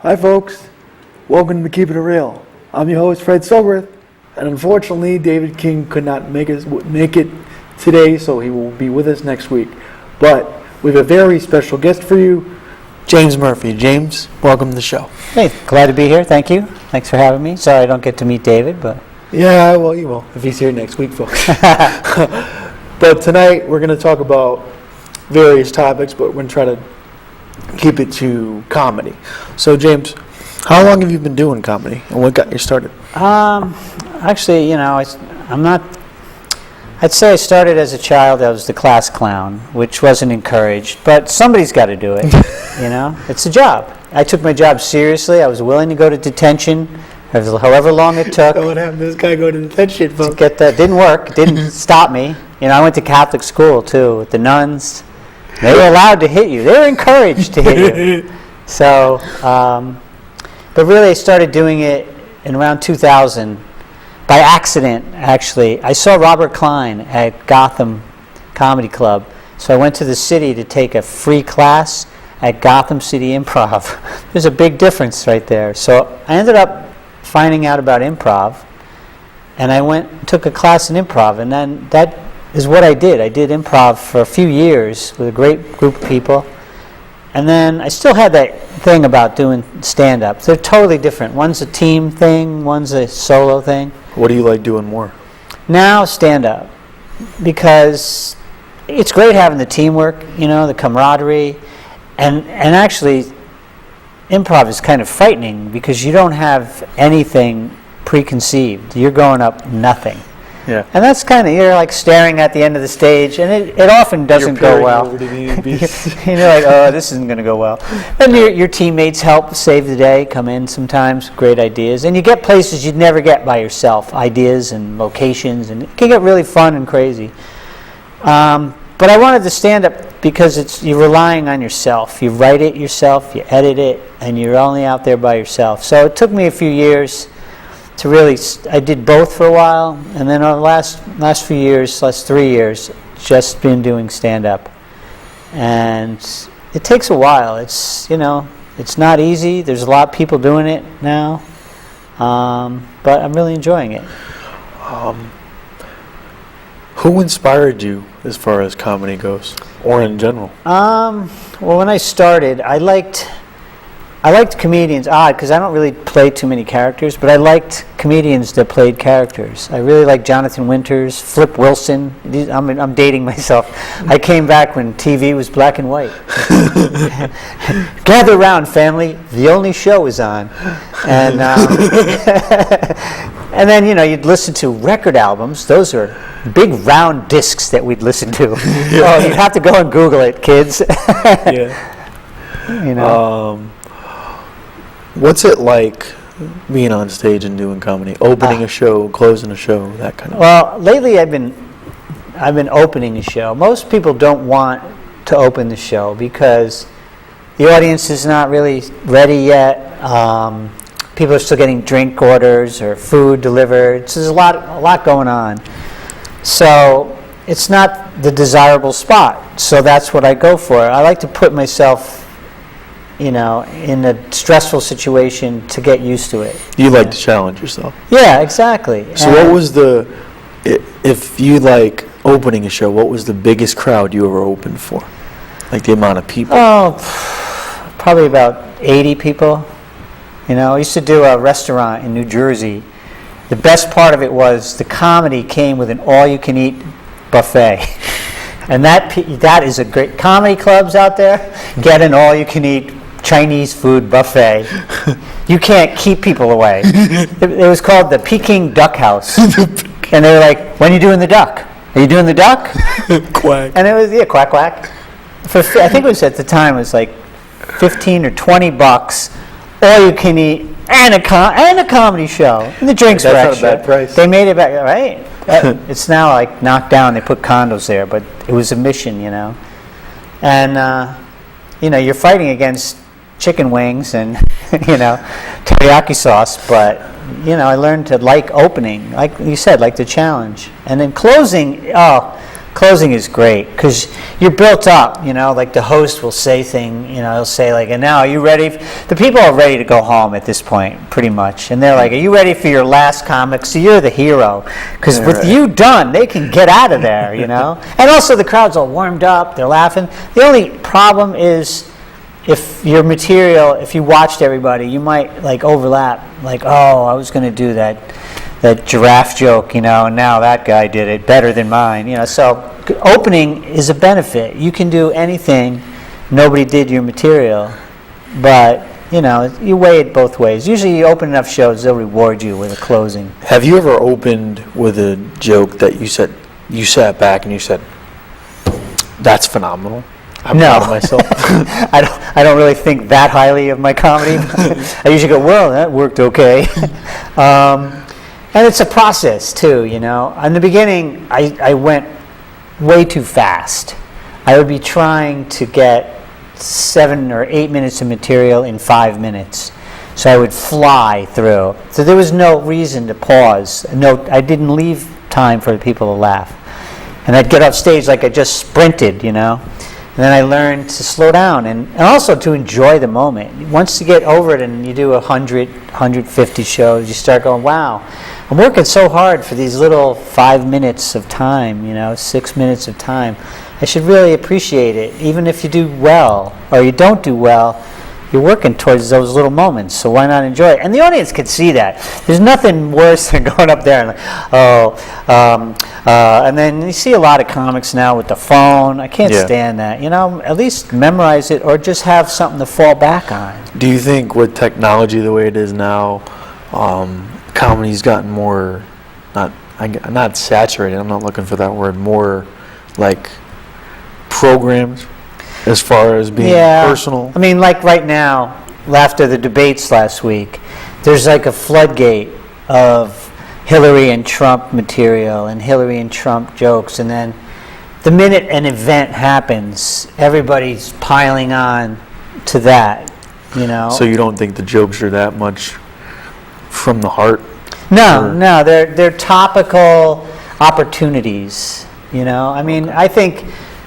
Hi folks, welcome to Keep It Real. I'm your host Fred Cilbrith, and unfortunately David King could not make it today, so he will be with us next week. But we have a very special guest for you, James Murphy. James, welcome to the show. Hey, glad to be here. Thank you. Thanks for having me. Sorry I don't get to meet David, but... Yeah, well, you will, if he's here next week, folks. But tonight we're going to talk about various topics, but we're going to try to keep it to comedy. So, James, how long have you been doing comedy, and what got you started? Actually, I'm not... I'd say I started as a child. I was the class clown, which wasn't encouraged, but somebody's got to do it, It's a job. I took my job seriously. I was willing to go to detention, however long it took. What happened to this guy go to detention, folks? To get that. Didn't work. Didn't stop me. I went to Catholic school, too, with the nuns. They were allowed to hit you. They were encouraged to hit you. So, but really I started doing it in around 2000 by accident, actually. I saw Robert Klein at Gotham Comedy Club, so I went to the city to take a free class at Gotham City Improv. There's a big difference right there. So I ended up finding out about improv, and I went and took a class in improv, and then that is what I did. I did improv for a few years with a great group of people, and then I still had that thing about doing stand-up. They're totally different. One's a team thing, one's a solo thing. What do you like doing more? Now, stand-up, because it's great having the teamwork, the camaraderie, and actually, improv is kind of frightening because you don't have anything preconceived. You're going up nothing. Yeah. And that's kind of, you're like staring at the end of the stage, and it often doesn't go well. You're like, oh, this isn't going to go well. And your teammates help save the day, come in sometimes, great ideas. And you get places you'd never get by yourself, ideas and locations, and it can get really fun and crazy. But I wanted to stand up because you're relying on yourself. You write it yourself, you edit it, and you're only out there by yourself. So it took me a few years to really, I did both for a while, and then the last few years, last 3 years, just been doing stand-up. And it takes a while. It's not easy. There's a lot of people doing it now, but I'm really enjoying it. Who inspired you as far as comedy goes, or in general? Well, when I started, I liked comedians, because I don't really play too many characters, but I liked comedians that played characters. I really liked Jonathan Winters, Flip Wilson. I'm dating myself. I came back when TV was black and white. Gather around, family. The only show is on. And and then, you'd listen to record albums. Those are big round discs that we'd listen to. Oh, you'd have to go and Google it, kids. Yeah. What's it like being on stage and doing comedy? Opening a show, closing a show, that kind of. Well, lately I've been opening a show. Most people don't want to open the show because the audience is not really ready yet. People are still getting drink orders or food delivered. So there's a lot going on. So it's not the desirable spot. So that's what I go for. I like to put myself in a stressful situation to get used to it. You like to challenge yourself. Yeah, exactly. So what was if you like opening a show, what was the biggest crowd you ever opened for? Like the amount of people? Oh, probably about 80 people. I used to do a restaurant in New Jersey. The best part of it was the comedy came with an all-you-can-eat buffet. And that is a great... Comedy clubs out there get an all-you-can-eat Chinese food buffet. You can't keep people away. It was called the Peking Duck House. And they were like, when are you doing the duck? Are you doing the duck? Quack. And it was, quack, quack. I think it was at the time, it was like 15 or 20 bucks, all you can eat, and a comedy show. And the drinks were extra. That's not a bad price. They made it back, right? It's now like knocked down. They put condos there, but it was a mission, And, you're fighting against chicken wings and, teriyaki sauce, but, I learned to like opening, like you said, like the challenge. And then closing, Closing is great because you're built up, like the host will say he'll say like, and now are you ready? The people are ready to go home at this point, pretty much. And they're like, are you ready for your last comic? So you're the hero. Because with you done, they can get out of there, And also the crowd's all warmed up, they're laughing. The only problem is if your material, if you watched everybody, you might like overlap. Like, oh, I was going to do that giraffe joke, and now that guy did it better than mine, So opening is a benefit. You can do anything. Nobody did your material, but you weigh it both ways. Usually, you open enough shows, they'll reward you with a closing. Have you ever opened with a joke that you sat back and you said, "That's phenomenal"? I'm proud of myself. I don't really think that highly of my comedy. I usually go, well, that worked okay. And it's a process, too, In the beginning, I went way too fast. I would be trying to get 7 or 8 minutes of material in 5 minutes. So I would fly through. So there was no reason to pause. No, I didn't leave time for the people to laugh. And I'd get off stage like I just sprinted, And then I learned to slow down and also to enjoy the moment. Once you get over it and you do 100, 150 shows, you start going, wow, I'm working so hard for these little 5 minutes of time, 6 minutes of time. I should really appreciate it. Even if you do well or you don't do well, you're working towards those little moments, so why not enjoy it? And the audience can see that. There's nothing worse than going up there and like, and then you see a lot of comics now with the phone. I can't stand that. At least memorize it or just have something to fall back on. Do you think with technology the way it is now, comedy's gotten more, not saturated, I'm not looking for that word, more like programmed? As far as being personal? I mean, like right now, after the debates last week, there's like a floodgate of Hillary and Trump material and Hillary and Trump jokes. And then the minute an event happens, everybody's piling on to that, So you don't think the jokes are that much from the heart? No, they're topical opportunities, I mean, I think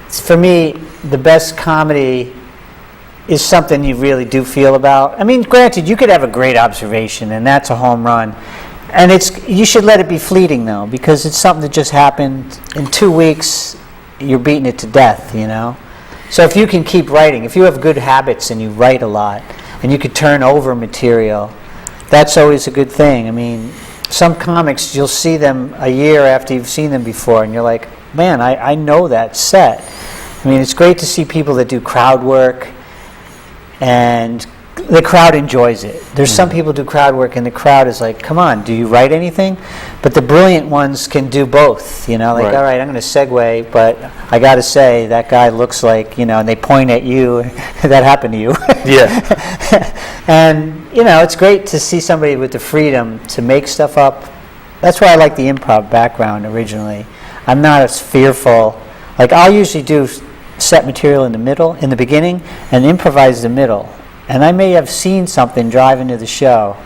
for me, the best comedy is something you really do feel about. I mean, granted, you could have a great observation, and that's a home run. And you should let it be fleeting, though, because it's something that just happened. In 2 weeks, you're beating it to death, So if you can keep writing, if you have good habits and you write a lot, and you could turn over material, that's always a good thing. I mean, some comics, you'll see them a year after you've seen them before, and you're like, man, I know that set. I mean, it's great to see people that do crowd work, and the crowd enjoys it. There's some people do crowd work, and the crowd is like, come on, do you write anything? But the brilliant ones can do both, Like, all right, I'm going to segue, but I got to say, that guy looks like, and they point at you. That happened to you. Yeah. And, it's great to see somebody with the freedom to make stuff up. That's why I like the improv background originally. I'm not as fearful. Like, I'll usually do set material in the beginning, and improvise the middle. And I may have seen something driving to the show,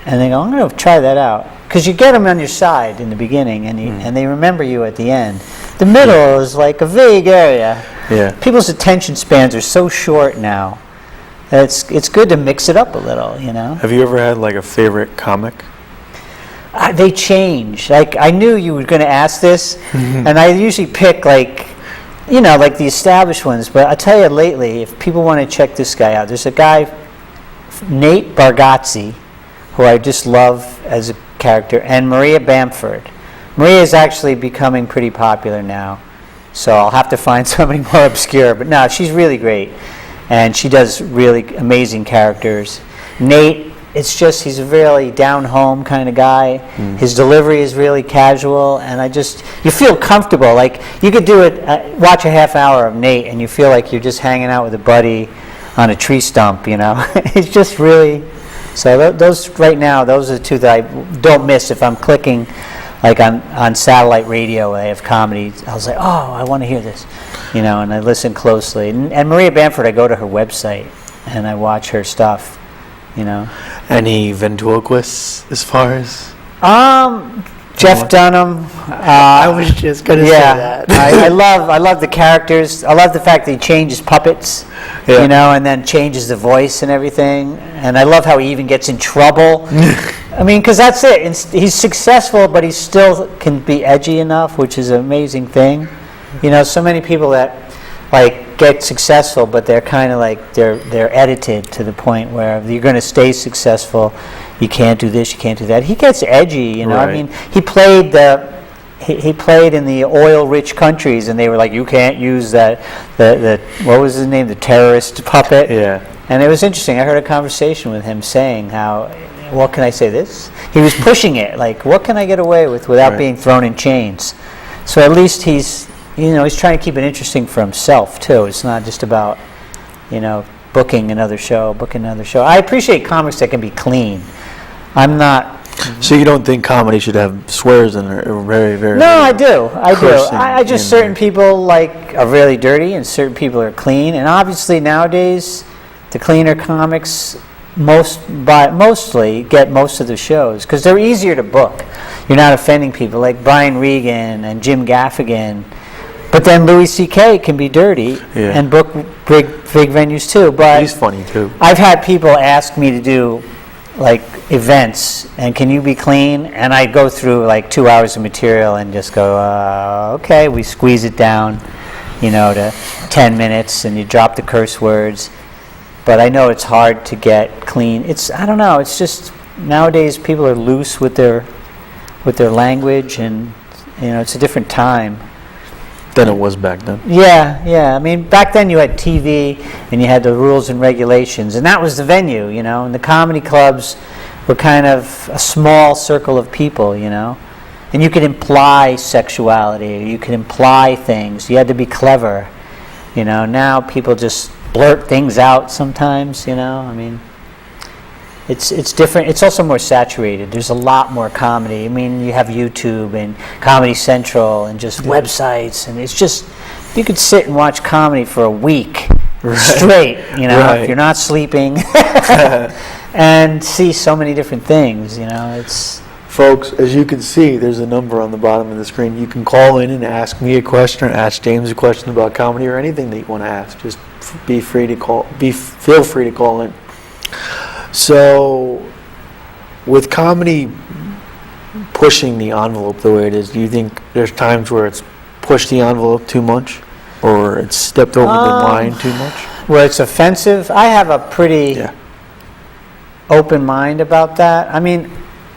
and they go, I'm going to try that out. Because you get them on your side in the beginning, and they remember you at the end. The middle is like a vague area. Yeah. People's attention spans are so short now that it's good to mix it up a little, Have you ever had like a favorite comic? They change. Like, I knew you were going to ask this, and I usually pick like the established ones. But I tell you lately, if people want to check this guy out, there's a guy, Nate Bargatze, who I just love as a character, and Maria Bamford. Maria is actually becoming pretty popular now, so I'll have to find somebody more obscure. But no, she's really great, and she does really amazing characters. Nate, it's just he's a really down-home kind of guy. His delivery is really casual, and you feel comfortable. Like, you could do it, watch a half hour of Nate, and you feel like you're just hanging out with a buddy on a tree stump, It's just really... So those right now, those are the two that I don't miss. If I'm clicking, like on satellite radio, I have comedy. I was like, oh, I want to hear this, and I listen closely. And Maria Bamford, I go to her website and I watch her stuff, Any ventriloquists as far as? Jeff Dunham. I was just going to say that. I love the characters. I love the fact that he changes puppets, Yeah. you know, and then changes the voice and everything. And I love how he even gets in trouble. I mean, because that's it. He's successful, but he still can be edgy enough, which is an amazing thing. You know, so many people that like get successful, but they're kind of like they're edited to the point where you're going to stay successful. You can't do this, you can't do that. He gets edgy, you know. Right. I mean, he played in the oil-rich countries, and they were like, you can't use that. The what was his name? The terrorist puppet. Yeah. And it was interesting. I heard a conversation with him saying how, what can I say this? He was pushing it, like, what can I get away with without Right. being being thrown in chains? So at least he's trying to keep it interesting for himself too. It's not just about, booking another show. I appreciate comics that can be clean. I'm not. So you don't think comedy should have swears in it, or very, very? No, I do. cursing I just in certain there. people are really dirty, and certain people are clean. And obviously nowadays, the cleaner comics mostly get most of the shows because they're easier to book. You're not offending people like Brian Regan and Jim Gaffigan. But then Louis C.K. can be dirty Yeah. and book big venues too. But He's funny too. I've had people ask me to do like events, and can you be clean? And I go through like 2 hours of material and just go, okay, we squeeze it down, to 10 minutes, and you drop the curse words. But I know it's hard to get clean. I don't know. It's just nowadays people are loose with their language, and it's a different time. Than it was back then. Yeah. I mean, back then you had TV and you had the rules and regulations, and that was the venue, and the comedy clubs were kind of a small circle of people, and you could imply sexuality, or you could imply things. You had to be clever, Now people just blurt things out sometimes, I mean, it's different. It's also more saturated. There's a lot more comedy. I mean, you have YouTube and Comedy Central and just websites, and it's just, you could sit and watch comedy for a week straight, Right. if you're not sleeping, and see so many different things, it's... Folks, as you can see, there's a number on the bottom of the screen. You can call in and ask me a question, or ask James a question about comedy, or anything that you want to ask. Just feel free to call in. So, with comedy pushing the envelope the way it is, do you think there's times where it's pushed the envelope too much, or it's stepped over the line too much? Where it's offensive? I have a pretty open mind about that. I mean,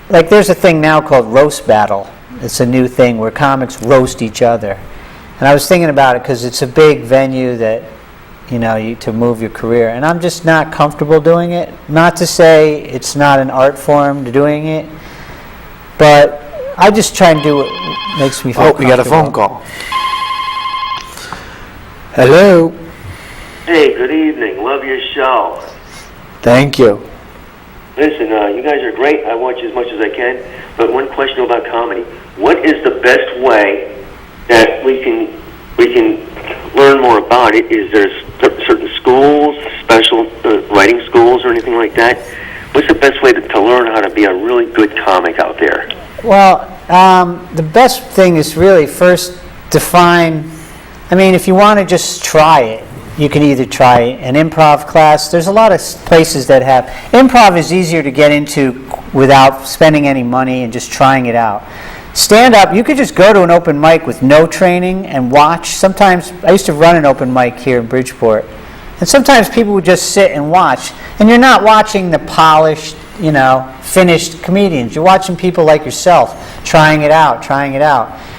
like there's a thing now called roast battle. It's a new thing where comics roast each other. And I was thinking about it because it's a big venue that, to move your career. And I'm just not comfortable doing it. Not to say it's not an art form to doing it, but I just try and do what makes me feel comfortable. We got a phone call. Hello. Hey, good evening. Love your show. Thank you. Listen, you guys are great. I watch as much as I can. But one question about comedy: what is the best way that we can learn more about it? Is there certain schools, special writing schools, or anything like that? What's the best way to learn how to be a really good comic out there? Well, the best thing is really first define. I mean, if you want to just try it, you can either try an improv class. There's a lot of places that have. Improv is easier to get into without spending any money and just trying it out. Stand up, you could just go to an open mic with no training and watch. Sometimes, I used to run an open mic here in Bridgeport, and sometimes people would just sit and watch. And you're not watching the polished, finished comedians. You're watching people like yourself trying it out.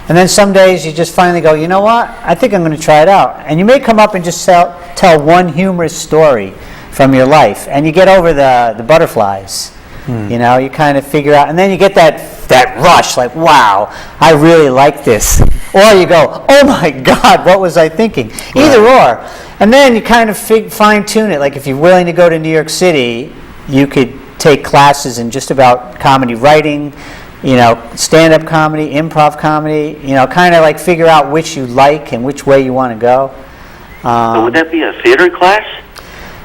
And then some days you just finally go, you know what? I think I'm going to try it out. And you may come up and just tell one humorous story from your life, and you get over the butterflies. You kind of figure out, and then you get that rush, like, wow, I really like this. Or you go, oh my God, what was I thinking? Either or. And then you kind of fine-tune it. Like if you're willing to go to New York City, you could take classes in just about comedy writing, stand-up comedy, improv comedy, kind of like figure out which you like and which way you want to go. So would that be a theater class?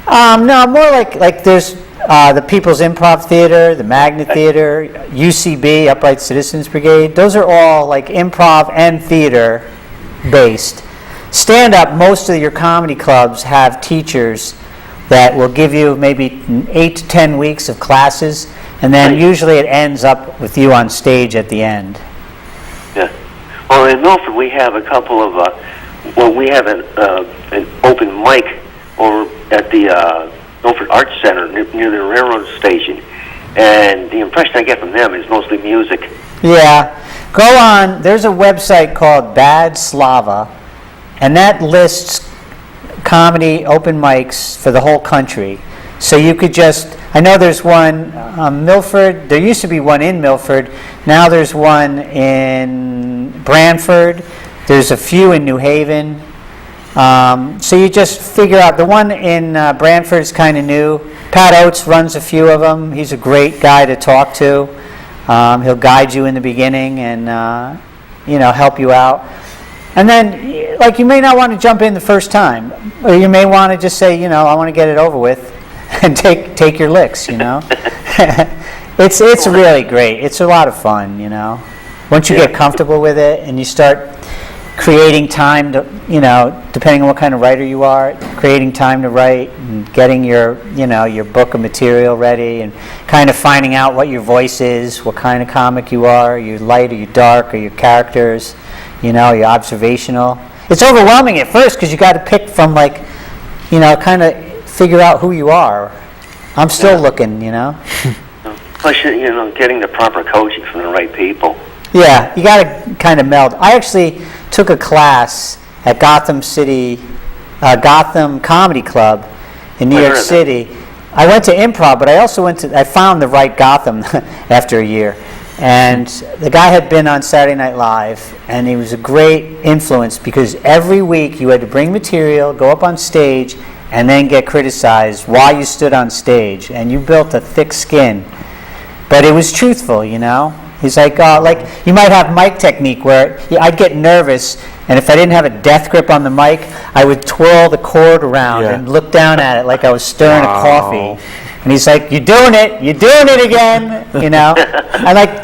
No, more like there's the People's Improv Theater, the Magnet Theater, UCB, Upright Citizens Brigade. Those are all like improv and theater based. Stand-up, most of your comedy clubs have teachers that will give you maybe 8 to 10 weeks of classes, and then usually it ends up with you on stage at the end. Yeah. Well, in Milford, we have a couple of, we have an open mic over at the Milford Arts Center near the railroad station, and the impression I get from them is mostly music. Yeah. Go on, there's a website called Bad Slava, and that lists comedy open mics for the whole country. So you could just, I know there's one Milford, there used to be one in Milford, now there's one in Branford, there's a few in New Haven. So you just figure out, the one in Branford is kind of new. Pat Oates runs a few of them. He's a great guy to talk to. He'll guide you in the beginning and help you out. And then, like, you may not want to jump in the first time, or you may want to just say, I want to get it over with, and take your licks. It's really great. It's a lot of fun. Once you get comfortable with it, and you start creating time to, depending on what kind of writer you are, creating time to write and getting your book of material ready, and kind of finding out what your voice is, what kind of comic you are you light or you dark, or your characters. You're observational. It's overwhelming at first because you got to pick from kind of figure out who you are. I'm still looking, Plus, getting the proper coaching from the right people. Yeah, you got to kind of meld. I actually took a class at Gotham Comedy Club in New York City. I went to Improv, but I also I found the right Gotham after a year. And the guy had been on Saturday Night Live, and he was a great influence because every week you had to bring material, go up on stage, and then get criticized while you stood on stage. And you built a thick skin. But it was truthful, He's like, you might have mic technique where I'd get nervous, and if I didn't have a death grip on the mic, I would twirl the cord around and look down at it like I was stirring a coffee. And he's like, you're doing it again, And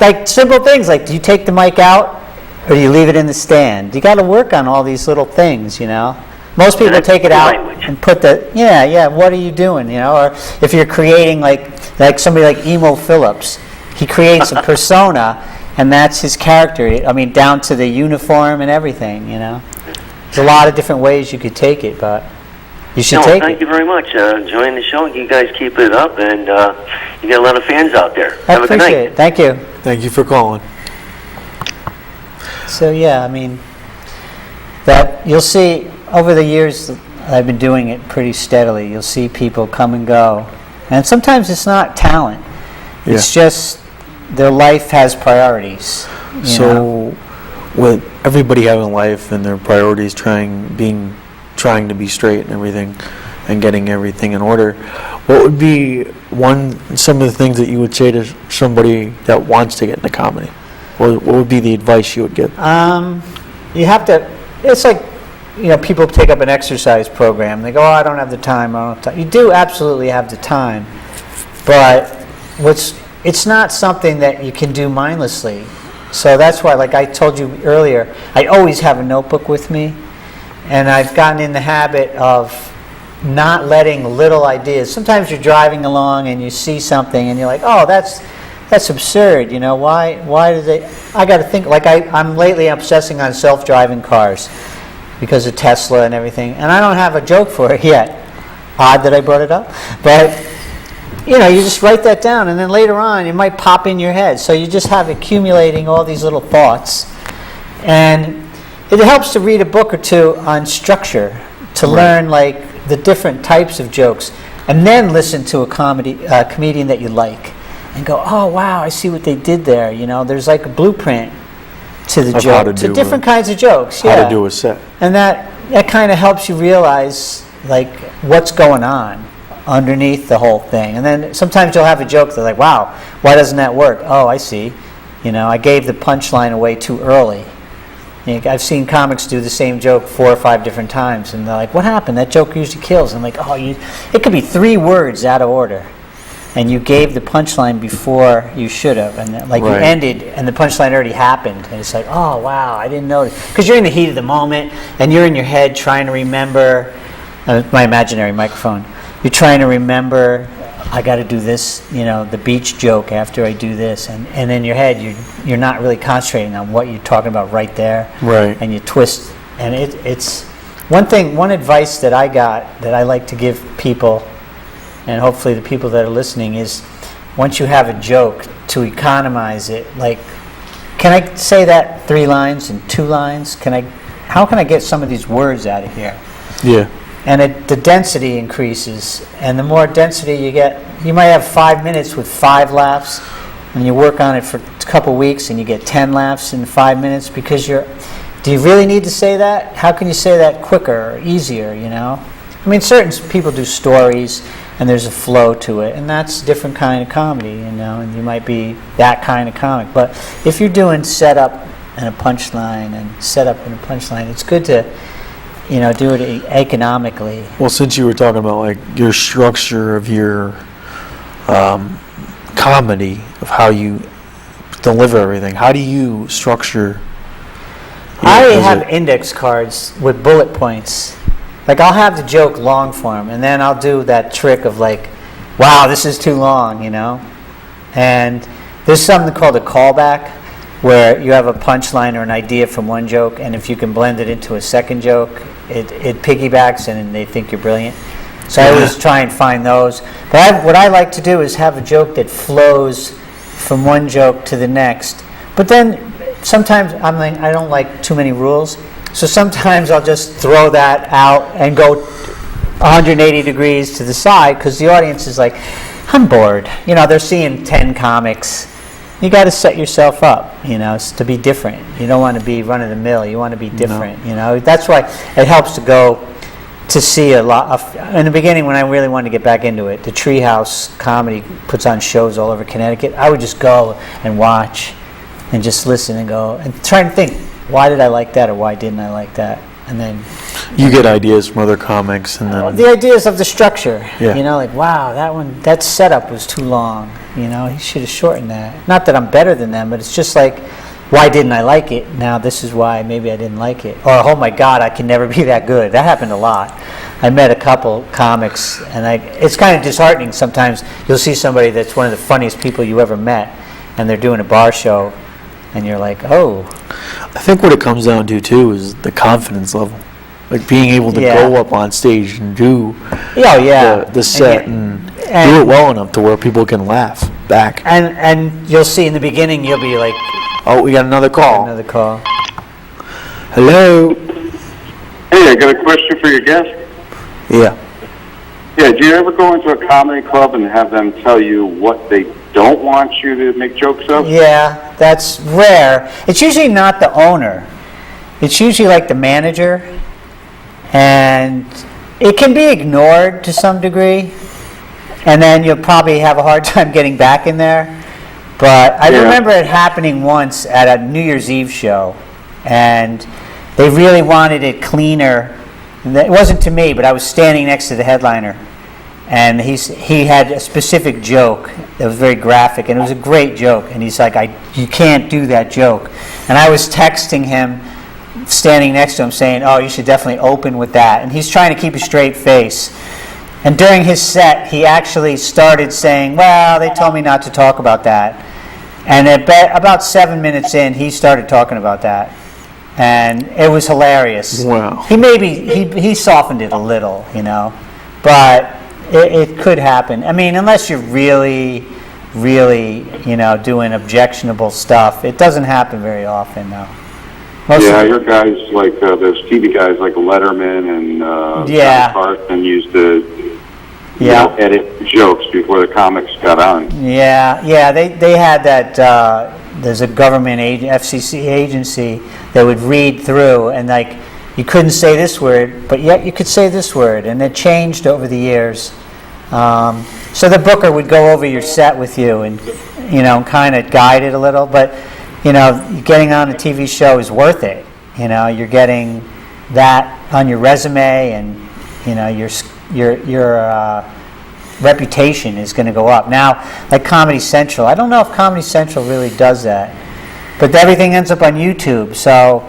like simple things, like, do you take the mic out or do you leave it in the stand? You got to work on all these little things, Most people take it out and put what are you doing, Or if you're creating like somebody like Emo Phillips, he creates a persona, and that's his character. I mean, down to the uniform and everything, There's a lot of different ways you could take it, but you should take it. Thank you very much. Enjoying the show. You guys keep it up, and you got a lot of fans out there. Have a good night. It. Thank you. Thank you for calling. So that you'll see over the years I've been doing it pretty steadily. You'll see people come and go, and sometimes it's not talent. It's just their life has priorities. So, with everybody having life and their priorities trying to be straight and everything, and getting everything in order, what would be some of the things that you would say to somebody that wants to get into comedy? What would be the advice you would give? You have to. It's like people take up an exercise program. They go, I don't have the time. I don't have time. You do absolutely have the time, but it's not something that you can do mindlessly. So that's why, like I told you earlier, I always have a notebook with me, and I've gotten in the habit of not letting little ideas. Sometimes you're driving along and you see something and you're like, oh, that's absurd. Why do they? I got to think. Like I'm lately obsessing on self-driving cars because of Tesla and everything, and I don't have a joke for it yet. Odd that I brought it up, but. You just write that down, and then later on it might pop in your head. So you just have accumulating all these little thoughts. And it helps to read a book or two on structure to learn the different types of jokes, and then listen to a comedian that you like and go, oh, wow, I see what they did there. There's like a blueprint to the joke, to different kinds of jokes. How to do a set. And that kind of helps you realize what's going on underneath the whole thing. And then sometimes you'll have a joke that's like, wow, why doesn't that work? Oh, I see. I gave the punchline away too early. I've seen comics do the same joke 4 or 5 different times, and they're like, what happened? That joke usually kills. I'm like, it could be 3 words out of order. and you gave the punchline before you should have, and like you Right. ended, and the punchline already happened, and it's like, oh wow, I didn't know, because you're in the heat of the moment, and you're in your head trying to remember, my imaginary microphone, you're trying to remember, I got to do this, the beach joke after I do this, and in your head you're not really concentrating on what you're talking about right there, Right. and you twist, and it's one advice that I got that I like to give people, and hopefully the people that are listening, is once you have a joke, to economize it. Like, can I say that 3 lines in 2 lines? How can I get some of these words out of here? Yeah. And the density increases, and the more density you get, you might have 5 minutes with 5 laughs, and you work on it for a couple weeks, and you get 10 laughs in 5 minutes, because do you really need to say that? How can you say that quicker or easier, I mean, certain people do stories, and there's a flow to it, and that's a different kind of comedy, and you might be that kind of comic. But if you're doing setup and a punchline, and setup and a punchline, it's good to, do it economically. Well, since you were talking about like your structure of your comedy, of how you deliver everything, how do you structure? I is have it- index cards with bullet points. Like, I'll have the joke long form, and then I'll do that trick of like, wow, this is too long, And there's something called a callback, where you have a punchline or an idea from one joke, and if you can blend it into a second joke, it piggybacks, and they think you're brilliant. So I always try and find those. But what I like to do is have a joke that flows from one joke to the next. But then sometimes I don't like too many rules. So sometimes I'll just throw that out and go 180 degrees to the side, because the audience is like, I'm bored. They're seeing 10 comics. You got to set yourself up, to be different. You don't want to be run-of-the-mill. You want to be different, That's why it helps to go to see a lot of, in the beginning when I really wanted to get back into it, the Treehouse Comedy puts on shows all over Connecticut. I would just go and watch and just listen and go and try and think, why did I like that, or why didn't I like that? And then You get ideas from other comics, and then the ideas of the structure. Yeah. Like, wow, that setup was too long. He should have shortened that. Not that I'm better than them, but it's just like, why didn't I like it? Now this is why maybe I didn't like it. Or, oh my God, I can never be that good. That happened a lot. I met a couple comics, and it's kind of disheartening sometimes. You'll see somebody that's one of the funniest people you ever met, and they're doing a bar show, and you're like, oh. I think what it comes down to too is the confidence level, like being able to Yeah. go up on stage and do Oh yeah, the set and do it well enough to where people can laugh back. And you'll see in the beginning, you'll be like, Oh, we got another call. another call. Hello. Hey, I got a question for your guest. Yeah. Yeah, do you ever go into a comedy club and have them tell you what they don't want you to make jokes of? Yeah, that's rare. It's usually not the owner. It's usually like the manager, and it can be ignored to some degree, and then you'll probably have a hard time getting back in there. But I Yeah. remember it happening once at a New Year's Eve show, and they really wanted it cleaner. It wasn't to me, but I was standing next to the headliner, and he had a specific joke that was very graphic, and it was a great joke. And he's like, you can't do that joke. And I was texting him, standing next to him, saying, oh, you should definitely open with that. And he's trying to keep a straight face. And during his set, he actually started saying, well, they told me not to talk about that. And about 7 minutes in, he started talking about that. And it was hilarious. Wow. He softened it a little, but it could happen. I mean, unless you're really, really, doing objectionable stuff, it doesn't happen very often, though. Yeah, I heard guys like those TV guys like Letterman and Yeah. Johnny Carson used to Yeah. edit jokes before the comics got on. Yeah, they had that. There's a government FCC agency that would read through, and like you couldn't say this word, but yet you could say this word, and it changed over the years. So the booker would go over your set with you, and kind of guide it a little. But getting on a TV show is worth it. You're getting that on your resume, and you're reputation is going to go up. Now, like Comedy Central, I don't know if Comedy Central really does that, but everything ends up on YouTube. So,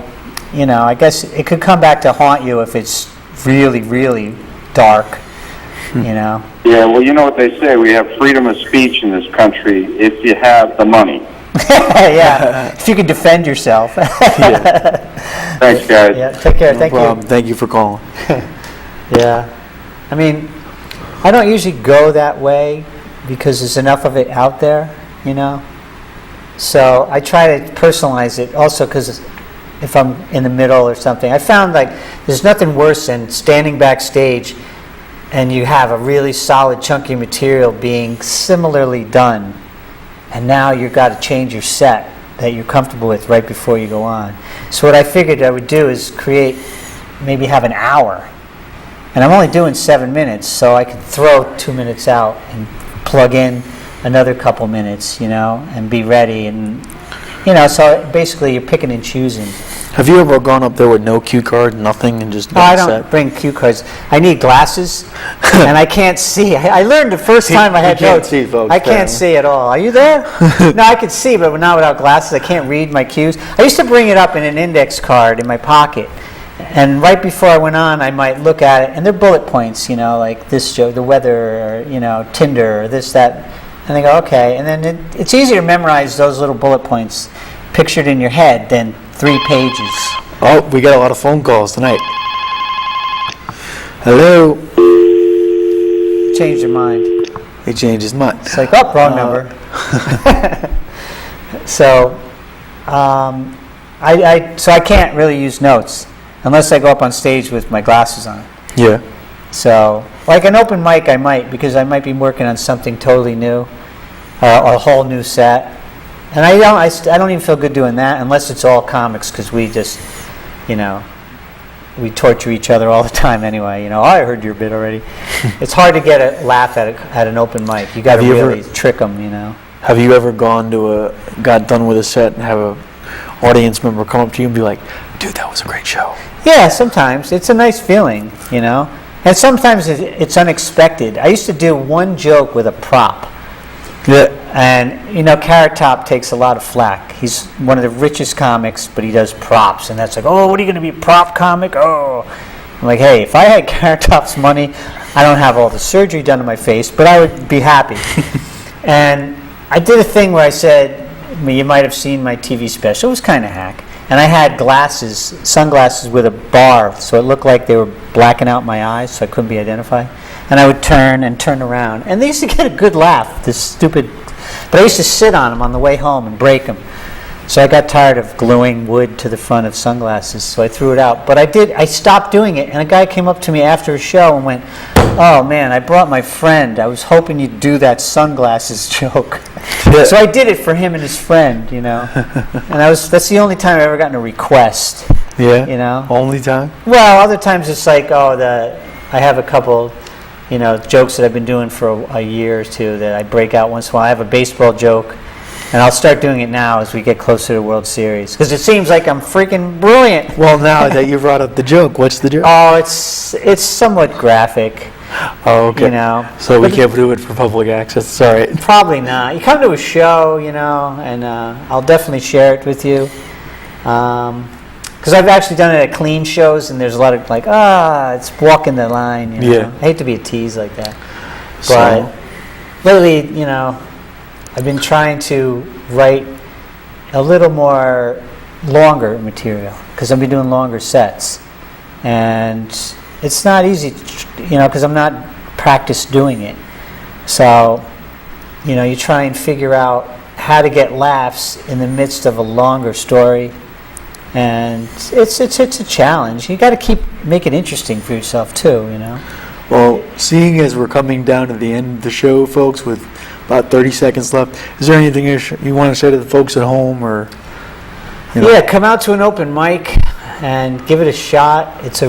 I guess it could come back to haunt you if it's really, really dark. Yeah, well, you know what they say, we have freedom of speech in this country if you have the money. Yeah, if you can defend yourself. Thanks, guys. Yeah, take care. No Thank problem. you. Thank you for calling. Yeah. I mean, I don't usually go that way because there's enough of it out there, So I try to personalize it also because if I'm in the middle or something. I found like there's nothing worse than standing backstage and you have a really solid chunky material being similarly done, and now you've got to change your set that you're comfortable with right before you go on. So what I figured I would do is maybe have an hour, and I'm only doing 7 minutes, so I can throw 2 minutes out and plug in another couple minutes, and be ready, and so basically you're picking and choosing. Have you ever gone up there with no cue card, nothing, and just I done don't set? bring cue cards. I need glasses, and I can't see. I learned the first time I had can't notes. see, folks, I can't apparently. see at all. Are you there? No, I can see, but not without glasses. I can't read my cues. I used to bring it up in an index card in my pocket, and right before I went on, I might look at it, and they're bullet points, like this joke, the weather, or, Tinder, or this, that, and they go, okay. And then it's easier to memorize those little bullet points pictured in your head than 3 pages. Oh, we got a lot of phone calls tonight. Hello. Change your mind. He changed his mind. It's like, oh, wrong number. So, I can't really use notes unless I go up on stage with my glasses on. Yeah. So, like an open mic, I might, because I might be working on something totally new, a whole new set, and I don't even feel good doing that unless it's all comics, because we just, we torture each other all the time anyway. I heard your bit already. It's hard to get a laugh at an open mic. You got to really trick them. Have you ever got done with a set and have a audience member come up to you and be like, dude, that was a great show? Yeah, sometimes. It's a nice feeling, And sometimes it's unexpected. I used to do one joke with a prop. Yeah. And, Carrot Top takes a lot of flack. He's one of the richest comics, but he does props. And that's like, oh, what are you going to be, a prop comic? Oh. I'm like, hey, if I had Carrot Top's money, I don't have all the surgery done to my face, but I would be happy. And I did a thing where I said, you might have seen my TV special. It was kind of hack. And I had sunglasses with a bar, so it looked like they were blacking out my eyes, so I couldn't be identified. And I would turn around. And they used to get a good laugh, but I used to sit on them on the way home and break them. So I got tired of gluing wood to the front of sunglasses, so I threw it out. But I stopped doing it, and a guy came up to me after a show and went, oh man, I brought my friend. I was hoping you'd do that sunglasses joke. Yeah. So I did it for him and his friend, And that's the only time I've ever gotten a request. Yeah. Only time? Well, other times it's like, I have a couple, jokes that I've been doing for a year or two that I break out once in a while. I have a baseball joke, and I'll start doing it now as we get closer to the World Series, because it seems like I'm freaking brilliant. Well, now that you brought up the joke, what's the joke? Oh, it's somewhat graphic. Oh, okay. So we But can't do it for public access. It's all right. Probably not. You come to a show, and I'll definitely share it with you. Because I've actually done it at clean shows, and there's a lot of like, it's walking the line. Yeah. I hate to be a tease like that. So- But lately, I've been trying to write a little more longer material, because I've been doing longer sets. And it's not easy, because I'm not practiced doing it. So, you try and figure out how to get laughs in the midst of a longer story. And it's a challenge. You got to make it interesting for yourself too, Well, seeing as we're coming down to the end of the show, folks, with about 30 seconds left, is there anything you want to say to the folks at home, or? Yeah, come out to an open mic and give it a shot. It's a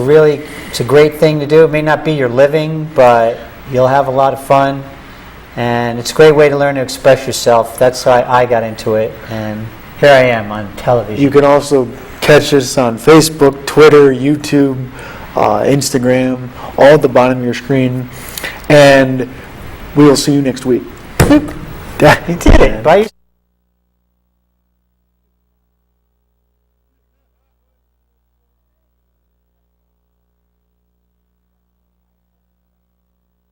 great thing to do. It may not be your living, but you'll have a lot of fun, and it's a great way to learn to express yourself. That's how I got into it, and here I am on television. You can also catch us on Facebook, Twitter, YouTube, Instagram, all at the bottom of your screen. And We will see you next week. You did it. Right?